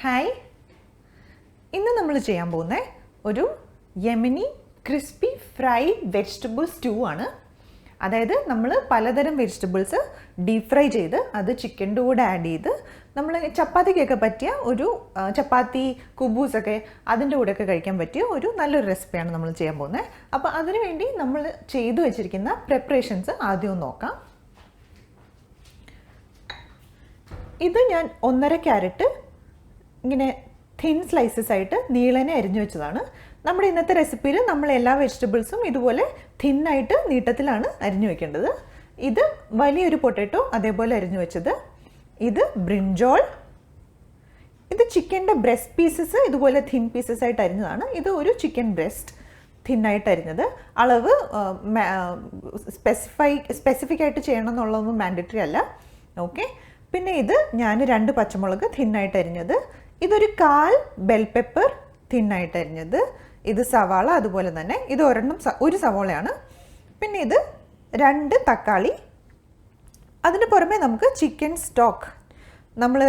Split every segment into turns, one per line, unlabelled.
Hi, ഇന്ന് നമ്മൾ ചെയ്യാൻ പോകുന്നത് ഒരു Yemeni crispy fried vegetable stew ആണ്. അതായത് നമ്മൾ പലതരം വെജിറ്റബിൾസ് ഡീപ് ഫ്രൈ ചെയ്ത് അത് ചിക്കൻ്റെ കൂടെ ആഡ് ചെയ്ത് നമ്മൾ ചപ്പാത്തിക്കൊക്കെ പറ്റിയ ഒരു ചപ്പാത്തി കുബൂസൊക്കെ അതിൻ്റെ കൂടെയൊക്കെ കഴിക്കാൻ പറ്റിയ ഒരു നല്ലൊരു റെസിപ്പിയാണ് നമ്മൾ ചെയ്യാൻ പോകുന്നത്. അപ്പോൾ അതിനുവേണ്ടി നമ്മൾ ചെയ്തു വെച്ചിരിക്കുന്ന പ്രിപ്പറേഷൻസ് ആദ്യം ഒന്ന് നോക്കാം. ഇത് ഞാൻ 1.5 ക്യാരറ്റ് ഇങ്ങനെ തിൻ സ്ലൈസസ് ആയിട്ട് നീളനെ അരിഞ്ഞു വെച്ചതാണ്. നമ്മുടെ ഇന്നത്തെ റെസിപ്പിയിൽ നമ്മൾ എല്ലാ വെജിറ്റബിൾസും ഇതുപോലെ തിന്നായിട്ട് നീട്ടത്തിലാണ് അരിഞ്ഞു വെക്കേണ്ടത്. ഇത് വലിയൊരു പൊട്ടാറ്റോ അതേപോലെ അരിഞ്ഞു വെച്ചത്. ഇത് ബ്രിഞ്ചോൾ. ഇത് ചിക്കൻ്റെ ബ്രസ്റ്റ് പീസസ് ഇതുപോലെ തിൻ പീസസ് ആയിട്ട് അരിഞ്ഞതാണ്. ഇത് ഒരു ബ്രസ്റ്റ് തിന്നായിട്ട് അരിഞ്ഞത്. അളവ് സ്പെസിഫിക് ആയിട്ട് ചെയ്യണം എന്നുള്ളതൊന്നും മാൻഡറ്ററി അല്ല. ഓക്കെ. പിന്നെ ഇത് ഞാൻ 2 പച്ചമുളക് തിന്നായിട്ട് അരിഞ്ഞത്. ഇതൊരു 1/4 ബെൽ പെപ്പർ തിന്നായിട്ട് അരിഞ്ഞത്. ഇത് സവാള അതുപോലെ തന്നെ. ഇത് ഒരു സവാളയാണ്. പിന്നെ ഇത് 2 തക്കാളി. അതിന് പുറമെ നമുക്ക് ചിക്കൻ സ്റ്റോക്ക്, നമ്മൾ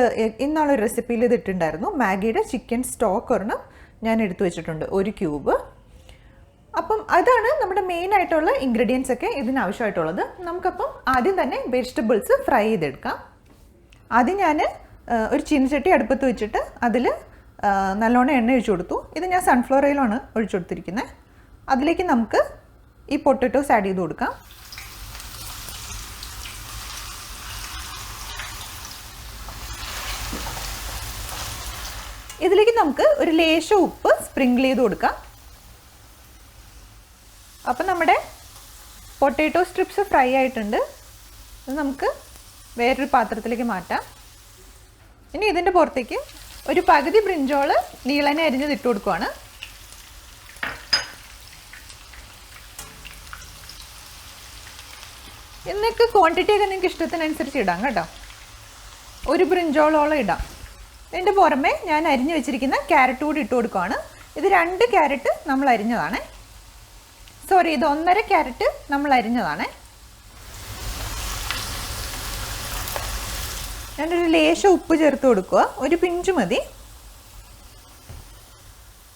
ഇന്നാളൊരു റെസിപ്പിയിൽ ഇത് ഇട്ടിട്ടുണ്ടായിരുന്നു. മാഗിയുടെ ചിക്കൻ സ്റ്റോക്ക് ഒരെണ്ണം ഞാൻ എടുത്തു വെച്ചിട്ടുണ്ട്, 1 ക്യൂബ്. അപ്പം അതാണ് നമ്മുടെ മെയിൻ ആയിട്ടുള്ള ഇൻഗ്രീഡിയൻസ് ഒക്കെ ഇതിനാവശ്യമായിട്ടുള്ളത്. നമുക്കപ്പം ആദ്യം തന്നെ വെജിറ്റബിൾസ് ഫ്രൈ ചെയ്തെടുക്കാം. ആദ്യം ഞാൻ ഒരു ചീനച്ചട്ടി അടുപ്പത്ത് വെച്ചിട്ട് അതിൽ നല്ലോണം എണ്ണ ഒഴിച്ചു കൊടുത്തു. ഇത് ഞാൻ സൺഫ്ലവർ ഓയിലാണ് ഒഴിച്ചു കൊടുത്തിരിക്കുന്നത്. അതിലേക്ക് നമുക്ക് ഈ പൊട്ടറ്റോസ് ആഡ് ചെയ്ത് കൊടുക്കാം. ഇതിലേക്ക് നമുക്ക് ഒരു ലേശം ഉപ്പ് സ്പ്രിങ്കിൾ ചെയ്ത് കൊടുക്കാം. അപ്പം നമ്മുടെ പൊട്ടാറ്റോ സ്ട്രിപ്സ് ഫ്രൈ ആയിട്ടുണ്ട്. ഇത് നമുക്ക് വേറൊരു പാത്രത്തിലേക്ക് മാറ്റാം. ഇനി ഇതിൻ്റെ പുറത്തേക്ക് ഒരു പകുതി ബ്രിഞ്ചോള് നീളനെ അരിഞ്ഞത് ഇട്ട് കൊടുക്കുവാണ്. ഇന്നൊക്കെ ക്വാണ്ടിറ്റിയൊക്കെ നിങ്ങൾക്ക് ഇഷ്ടത്തിനനുസരിച്ച് ഇടാം കേട്ടോ. ഒരു ബ്രിഞ്ചോളോളം ഇടാം. ഇതിൻ്റെ പുറമെ ഞാൻ അരിഞ്ഞു വെച്ചിരിക്കുന്ന ക്യാരറ്റ് കൂടി ഇട്ട് കൊടുക്കുവാണ്. ഇത് 2 ക്യാരറ്റ് നമ്മൾ അരിഞ്ഞതാണ്. സോറി, ഇത് 1.5 ക്യാരറ്റ് നമ്മൾ അരിഞ്ഞതാണ്. ഞാനൊരു ലേശം ഉപ്പ് ചേർത്ത് കൊടുക്കുക, ഒരു പിഞ്ച് മതി.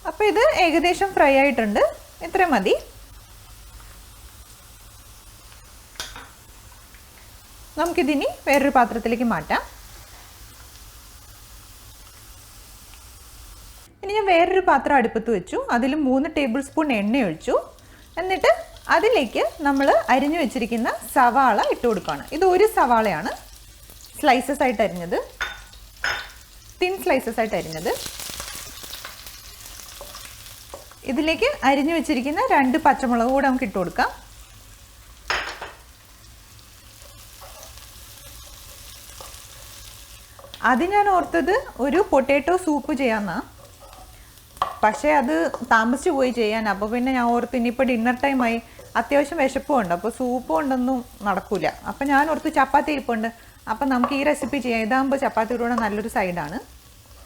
അപ്പോൾ ഇത് ഏകദേശം ഫ്രൈ ആയിട്ടുണ്ട്. ഇത്ര മതി. നമുക്കിതിനി വേറൊരു പാത്രത്തിലേക്ക് മാറ്റാം. ഇനി ഞാൻ വേറൊരു പാത്രം അടുപ്പത്ത് വെച്ചു. അതിൽ 3 ടേബിൾ സ്പൂൺ എണ്ണ ഒഴിച്ചു. എന്നിട്ട് അതിലേക്ക് നമ്മൾ അരിഞ്ഞു വെച്ചിരിക്കുന്ന സവാള ഇട്ട് കൊടുക്കുകയാണ്. ഇത് ഒരു സവാളയാണ്, സ്ലൈസസ് ആയിട്ട് അരിഞ്ഞത്, തിൻ സ്ലൈസസ് ആയിട്ട് അരിഞ്ഞത്. ഇതിലേക്ക് അരിഞ്ഞു വെച്ചിരിക്കുന്ന 2 പച്ചമുളക് കൂടെ നമുക്ക് ഇട്ട് കൊടുക്കാം. അത് ഞാൻ ഓർത്തത് ഒരു പൊട്ടാറ്റോ സൂപ്പ് ചെയ്യാമെന്നാ. പക്ഷേ അത് താമസിച്ച് പോയി ചെയ്യാൻ. അപ്പോൾ പിന്നെ ഞാൻ ഓർത്ത് ഇനിയിപ്പോൾ ഡിന്നർ ടൈമായി, അത്യാവശ്യം വിശപ്പും ഉണ്ട്, അപ്പോൾ സൂപ്പ് കൊണ്ടൊന്നും നടക്കില്ല. അപ്പം ഞാൻ ഓർത്ത് ചപ്പാത്തി ഇരിപ്പുണ്ട്, അപ്പം നമുക്ക് ഈ റെസിപ്പി ചെയ്യാം. ഇതാകുമ്പോൾ ചപ്പാത്തിയുടെ കൂടെ നല്ലൊരു സൈഡാണ്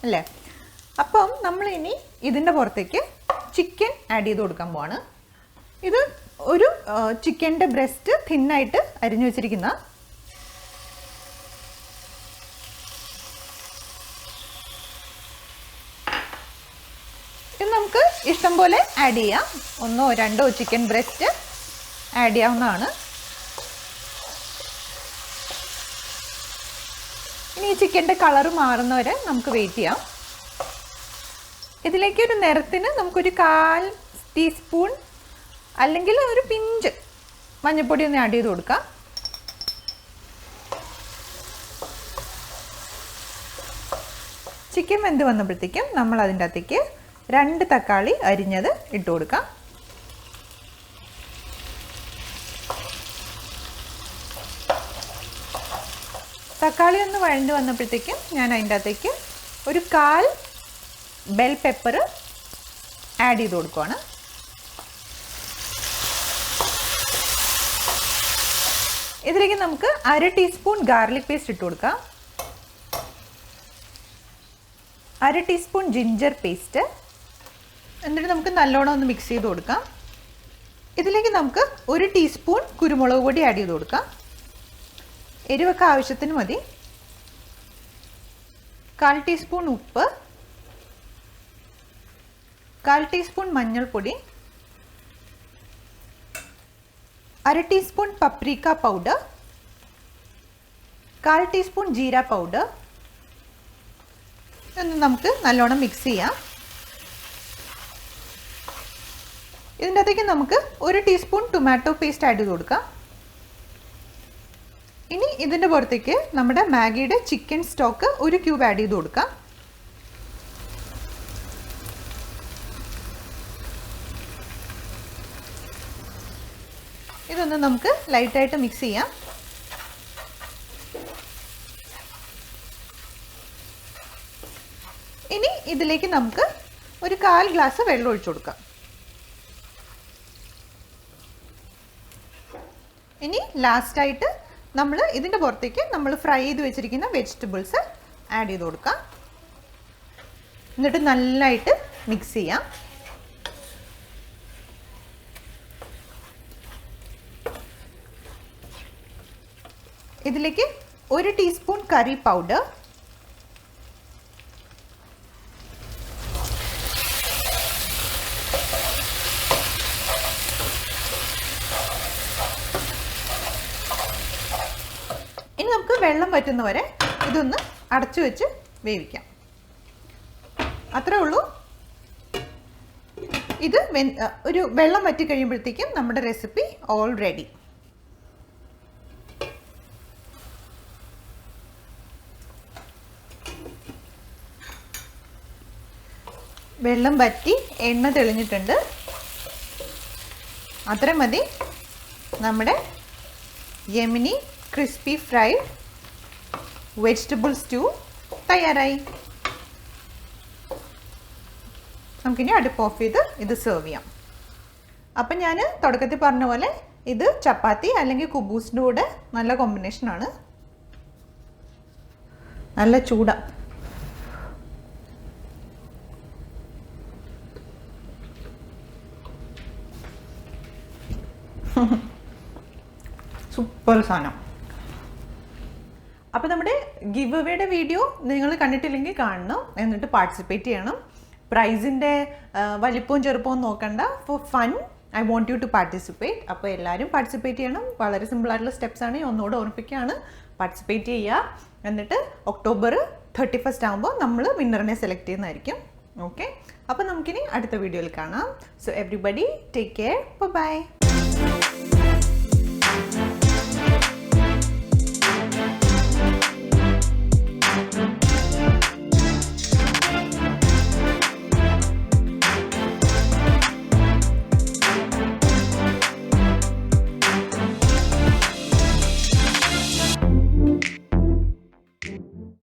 അല്ലേ. അപ്പം നമ്മളിനി ഇതിൻ്റെ പുറത്തേക്ക് ചിക്കൻ ആഡ് ചെയ്ത് കൊടുക്കാൻ പോവാണ്. ഇത് ഒരു ചിക്കൻ്റെ ബ്രസ്റ്റ് തിന്നായിട്ട് അരിഞ്ഞു വെച്ചിരിക്കുന്ന. ഇത് നമുക്ക് ഇഷ്ടം പോലെ ആഡ് ചെയ്യാം. 1 or 2 ചിക്കൻ ബ്രസ്റ്റ് ആഡ് ചെയ്യാവുന്നതാണ്. ഇനി ഈ ചിക്കൻ്റെ കളറ് മാറുന്നവരെ നമുക്ക് വെയിറ്റ് ചെയ്യാം. ഇതിലേക്ക് ഒരു നിറത്തിന് നമുക്കൊരു 1/4 ടീസ്പൂൺ അല്ലെങ്കിൽ ഒരു പിഞ്ച് മഞ്ഞൾപ്പൊടി ഒന്ന് ആഡ് ചെയ്ത് കൊടുക്കാം. ചിക്കൻ വെന്ത് വന്നപ്പോഴത്തേക്കും നമ്മൾ അതിൻ്റെ അകത്തേക്ക് 2 തക്കാളി അരിഞ്ഞത് ഇട്ട് കൊടുക്കാം. തക്കാളി ഒന്ന് വഴണ്ട് വന്നപ്പോഴത്തേക്കും ഞാൻ അതിൻ്റെ അകത്തേക്ക് ഒരു 1/4 ബെൽ പെപ്പർ ആഡ് ചെയ്ത് കൊടുക്കുകയാണ്. ഇതിലേക്ക് നമുക്ക് 1/2 ടീസ്പൂൺ ഗാർലിക് പേസ്റ്റ് ഇട്ട് കൊടുക്കാം. 1/2 ടീസ്പൂൺ ജിഞ്ചർ പേസ്റ്റ്. എന്നിട്ട് നമുക്ക് നല്ലോണം ഒന്ന് മിക്സ് ചെയ്ത് കൊടുക്കാം. ഇതിലേക്ക് നമുക്ക് 1 ടീസ്പൂൺ കുരുമുളക് പൊടി ആഡ് ചെയ്ത് കൊടുക്കാം. എരിവൊക്കെ ആവശ്യത്തിന് മതി. 1/4 ടീസ്പൂൺ ഉപ്പ്, 1/4 ടീസ്പൂൺ മഞ്ഞൾപ്പൊടി, 1/2 teaspoon paprika powder, 1/4 teaspoon jeera powder. ഇതൊന്ന് നമുക്ക് നല്ലോണം മിക്സ് ചെയ്യാം. ഇതിൻ്റെ അകത്തേക്ക് നമുക്ക് 1 ടീസ്പൂൺ ടൊമാറ്റോ പേസ്റ്റ് ആഡ് ചെയ്ത് കൊടുക്കാം. ഇനി ഇതിൻ്റെ പുറത്തേക്ക് നമ്മുടെ മാഗിയുടെ ചിക്കൻ സ്റ്റോക്ക് 1 ക്യൂബ് ആഡ് ചെയ്ത് കൊടുക്കാം. ഇതൊന്ന് നമുക്ക് ലൈറ്റായിട്ട് മിക്സ് ചെയ്യാം. ഇനി ഇതിലേക്ക് നമുക്ക് 1/4 ഗ്ലാസ് വെള്ളം ഒഴിച്ചു കൊടുക്കാം. ഇനി ലാസ്റ്റായിട്ട് നമ്മൾ ഇതിൻ്റെ പുറത്തേക്ക് നമ്മൾ ഫ്രൈ ചെയ്ത് വെച്ചിരിക്കുന്ന വെജിറ്റബിൾസ് ആഡ് ചെയ്ത് കൊടുക്കാം. എന്നിട്ട് നല്ലതായിട്ട് മിക്സ് ചെയ്യാം. ഇതിലേക്ക് 1 ടീസ്പൂൺ കറി പൗഡർ, ഇനി നമുക്ക് വെള്ളം വറ്റുന്നവരെ ഇതൊന്ന് അടച്ചു വെച്ച് വേവിക്കാം. അത്രേ ഉള്ളൂ. ഇത് ഒരു വെള്ളം വറ്റി കഴിയുമ്പോഴത്തേക്കും നമ്മുടെ റെസിപ്പി ഓൾ റെഡി. വെള്ളം വറ്റി എണ്ണ തെളിഞ്ഞിട്ടുണ്ട്. അത്ര മതി. നമ്മുടെ യെമിനി ക്രിസ്പി ഫ്രൈഡ് വെജിറ്റബിൾ സ്റ്റൂ തയ്യാറായി. നമുക്കിനി അടുപ്പ് ഓഫ് ചെയ്ത് ഇത് സെർവ് ചെയ്യാം. അപ്പം ഞാൻ തുടക്കത്തിൽ പറഞ്ഞ പോലെ ഇത് ചപ്പാത്തി അല്ലെങ്കിൽ കുബൂസിൻ്റെ കൂടെ നല്ല കോമ്പിനേഷനാണ്. നല്ല ചൂടാ. സൂപ്പർ സാധനം. അപ്പോൾ നമ്മുടെ ഗിവ് അവേയുടെ വീഡിയോ നിങ്ങൾ കണ്ടിട്ടില്ലെങ്കിൽ കാണണം, എന്നിട്ട് പാർട്ടിസിപ്പേറ്റ് ചെയ്യണം. പ്രൈസിൻ്റെ വലിപ്പവും ചെറുപ്പവും നോക്കണ്ട. For fun I want you to participate. അപ്പോൾ എല്ലാവരും പാർട്ടിസിപ്പേറ്റ് ചെയ്യണം. വളരെ സിമ്പിളായിട്ടുള്ള സ്റ്റെപ്സാണ്. ഒന്നുകൂടെ ഓർമ്മിപ്പിക്കുകയാണ്, പാർട്ടിസിപ്പേറ്റ് ചെയ്യുക. എന്നിട്ട് October 31 ആകുമ്പോൾ നമ്മൾ വിന്നറിനെ സെലക്ട് ചെയ്യുന്നതായിരിക്കും. ഓക്കെ, അപ്പോൾ നമുക്കിനി അടുത്ത വീഡിയോയിൽ കാണാം. So everybody take care. By.